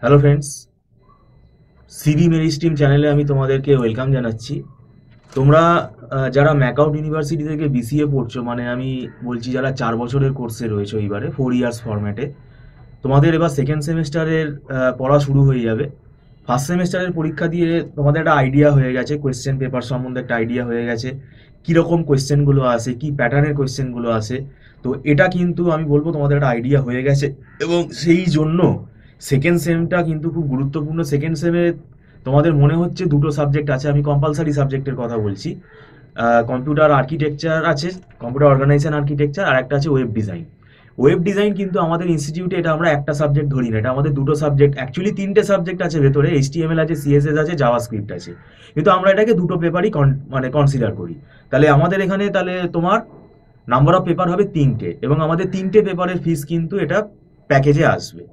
Hello friends, সিবি মেরি স্ট্রিম চ্যানেলে আমি তোমাদেরকে ওয়েলকাম জানাচ্ছি। তোমরা যারা ম্যাকআউট ইউনিভার্সিটি থেকে বিসিএ পড়ছো, মানে আমি বলছি যারা 4 বছরের কোর্সে রয়েছে, এইবারে 4 ইয়ার্স ফরম্যাটে তোমাদের এবার সেকেন্ড সেমিস্টারের পড়া শুরু হয়ে যাবে। ফার্স্ট সেমিস্টারের পরীক্ষা দিয়ে তোমাদের একটা আইডিয়া হয়ে গেছে, কোয়েশ্চেন পেপার সম্বন্ধে একটা আইডিয়া হয়ে গেছে, কীরকম কোয়েশ্চেনগুলো আসে, কী প্যাটার্নের কোয়েশ্চেনগুলো আসে। তো এটা কিন্তু আমি বলবো তোমাদের একটা আইডিয়া হয়ে গেছে, এবং সেই জন্য সেকেন্ড সেমটা কিন্তু খুব গুরুত্বপূর্ণ। সেকেন্ড সেমে তোমাদের মনে হচ্ছে দুটো সাবজেক্ট আছে, আমি কম্পালসারি সাবজেক্টের কথা বলছি। কম্পিউটার আর্কিটেকচার আছে, কম্পিউটার অর্গানাইজেশন আর্কিটেকচার, আর একটা আছে ওয়েব ডিজাইন। ওয়েব ডিজাইন কিন্তু আমাদের ইনস্টিটিউটে এটা আমরা একটা সাবজেক্ট ধরি না, এটা আমাদের দুটো সাবজেক্ট, অ্যাকচুয়ালি তিনটে সাবজেক্ট আছে ভেতরে, এইচটিএমএল আছে, সিএসএস আছে, জাভাস্ক্রিপ্ট আছে, কিন্তু আমরা এটাকে দুটো পেপারই মানে কনসিডার করি। তাহলে আমাদের এখানে তাহলে তোমার নাম্বার অফ পেপার হবে তিনটে, এবং আমাদের তিনটে পেপারের ফিস কিন্তু এটা প্যাকেজে আসবে।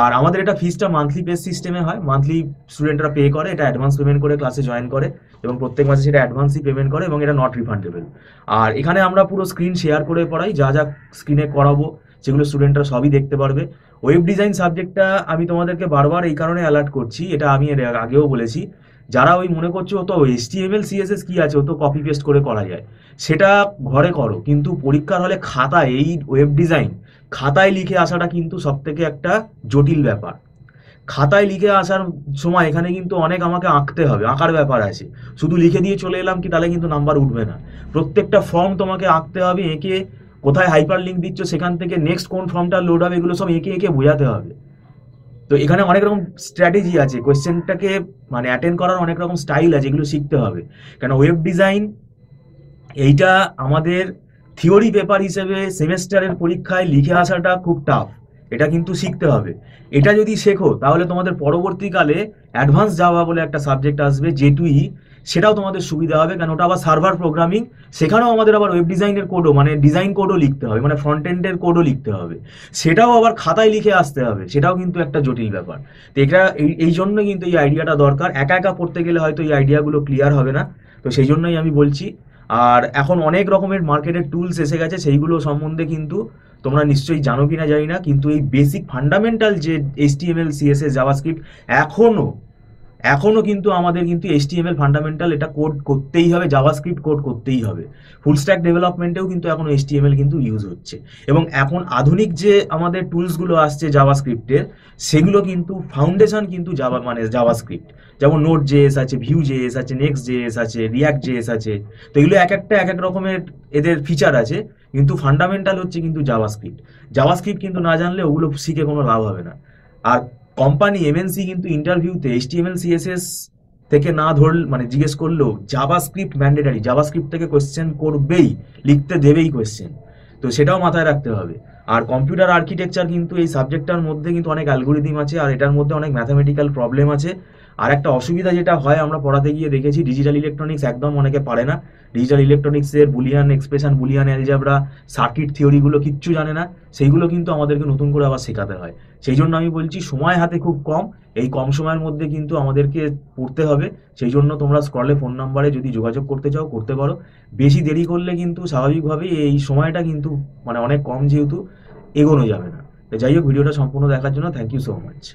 আর আমাদের এটা ফিসটা মান্থলি বেস সিস্টেমে হয়, মান্থলি স্টুডেন্টরা পে করে, এটা অ্যাডভান্স পেমেন্ট করে ক্লাসে জয়েন করে, এবং প্রত্যেক মাসে সেটা অ্যাডভান্সই পেমেন্ট করে, এবং এটা নট রিফান্ডেবল। আর এখানে আমরা পুরো স্ক্রিন শেয়ার করে পড়াই, যা যা স্ক্রিনে করাবো সেগুলো স্টুডেন্টরা সবই দেখতে পারবে। ওয়েব ডিজাইন সাবজেক্টটা আমি তোমাদেরকে বারবার এই কারণে অ্যালার্ট করছি, এটা আমি এর আগেও বলেছি, যারা ওই মনে করছো ও তো এইচটিএমএল সিএসএস কি আছে, ও তো কপি পেস্ট করে করা যায়, সেটা ঘরে করো, কিন্তু পরীক্ষার হলে খাতায় এই ওয়েব ডিজাইন খাতায় লিখে আসাটা কিন্তু সব থেকে একটা জটিল ব্যাপার। খাতায় লিখে আসার সময় এখানে কিন্তু অনেক আমাকে আঁকতে হবে, আঁকার ব্যাপার আছে। শুধু লিখে দিয়ে চলে এলাম কি, তাহলে কিন্তু নাম্বার উঠবে না। প্রত্যেকটা ফর্ম তোমাকে আঁকতে হবে, এঁকে কোথায় হাইপার লিঙ্ক দিচ্ছ সেখান থেকে নেক্সট কোন ফর্মটা লোড হবে, এগুলো সব এঁকে এঁকে বোঝাতে হবে। তো এখানে অনেক রকম স্ট্র্যাটেজি আছে, কোয়েশ্চেনটাকে মানে অ্যাটেন্ড করার অনেক রকম স্টাইল আছে, এগুলো শিখতে হবে। কেন ওয়েব ডিজাইন এইটা আমাদের থিওরি পেপার হিসেবে সেমেস্টারের পরীক্ষায় লিখে আসাটা খুব টাফ, এটা কিন্তু শিখতে হবে। এটা যদি শেখো তাহলে তোমাদের পরবর্তীকালে অ্যাডভান্স জাভা বলে একটা সাবজেক্ট আসবে, জেটুই, সেটাও তোমাদের সুবিধা হবে, কারণ ওটা আবার সার্ভার প্রোগ্রামিং, সেখানেও আমাদের আবার ওয়েব ডিজাইনের কোডও, মানে ডিজাইন কোডও লিখতে হবে, মানে ফ্রন্ট এন্ডের কোডও লিখতে হবে, সেটাও আবার খাতায় লিখে আসতে হবে, সেটাও কিন্তু একটা জটিল ব্যাপার। তো এটা এই জন্য কিন্তু এই আইডিয়াটা দরকার, একা একা পড়তে গেলে হয়তো এই আইডিয়াগুলো ক্লিয়ার হবে না। তো সেই জন্যই আমি বলছি। আর এখন অনেক রকমের মার্কেটের টুলস এসে গেছে, সেইগুলো সম্বন্ধে কিন্তু তোমরা নিশ্চয়ই জানো কিনা জানি না, কিন্তু এই বেসিক ফান্ডামেন্টাল যে এইচটিএমএল সিএসএস জাভাস্ক্রিপ্ট এখনো এখনো কিন্তু আমাদের কিন্তু এইচটিএমএল ফান্ডামেন্টাল এটা কোড করতেই হবে, জাভাস্ক্রিপ্ট কোড করতেই হবে। ফুল স্ট্যাক ডেভেলপমেন্টেও কিন্তু এখন এইচটিএমএল কিন্তু ইউজ হচ্ছে, এবং এখন আধুনিক যে আমাদের টুলসগুলো আসছে জাভাস্ক্রিপ্টের, সেগুলো কিন্তু ফাউন্ডেশন কিন্তু জাভা মানে জাভাস্ক্রিপ্ট। যেমন নোট জেএস আছে, ভিউ জেএস আছে, নেক্সট জেএস আছে, রিয়াক্ট জেএস আছে। তো এগুলো এক একটা এক এক রকমের এদের ফিচার আছে, কিন্তু ফান্ডামেন্টাল হচ্ছে কিন্তু জাভাস্ক্রিপ্ট। জাভাস্ক্রিপ্ট কিন্তু না জানলে ওগুলো শিখে কোনো লাভ হবে না। আর কোম্পানি এমএনসি কিন্তু ইন্টারভিউতে এইচটিএমএল সিএসএস থেকে না মানে জিজ্ঞেস করলেও জাভাস্ক্রিপ্ট ম্যান্ডেটারি, জাভাস্ক্রিপ্ট থেকে কোয়েশ্চেন করবেই, লিখতে দেবেই কোয়েশ্চেন। তো সেটাও মাথায় রাখতে হবে। আর কম্পিউটার আর্কিটেকচার কিন্তু এই সাবজেক্টটার মধ্যে কিন্তু অনেক অ্যালগোরিদম আছে, আর এটার মধ্যে অনেক ম্যাথামেটিক্যাল প্রবলেম আছে। আর একটা অসুবিধা যেটা হয় আমরা পড়াতে গিয়ে দেখেছি, ডিজিটাল ইলেকট্রনিক্স একদম অনেকে পারে না। ডিজিটাল ইলেকট্রনিক্সের Boolean expression, Boolean algebra, circuit থিওরিগুলো কিচ্ছু জানে না, সেইগুলো কিন্তু আমাদেরকে নতুন করে আবার শেখাতে হয়। সেই জন্য আমি বলছি, সময় হাতে খুব কম, এই কম সময়ের মধ্যে কিন্তু আমাদেরকে পড়তে হবে। সেই জন্য তোমরা স্ক্রলে ফোন নাম্বারে যদি যোগাযোগ করতে চাও করতে পারো। বেশি দেরি করলে কিন্তু স্বাভাবিকভাবেই এই সময়টা কিন্তু মানে অনেক কম, যেহেতু এগোনো যাবে না। তো যাই হোক, ভিডিওটা সম্পূর্ণ দেখার জন্য থ্যাংক ইউ সো মাচ।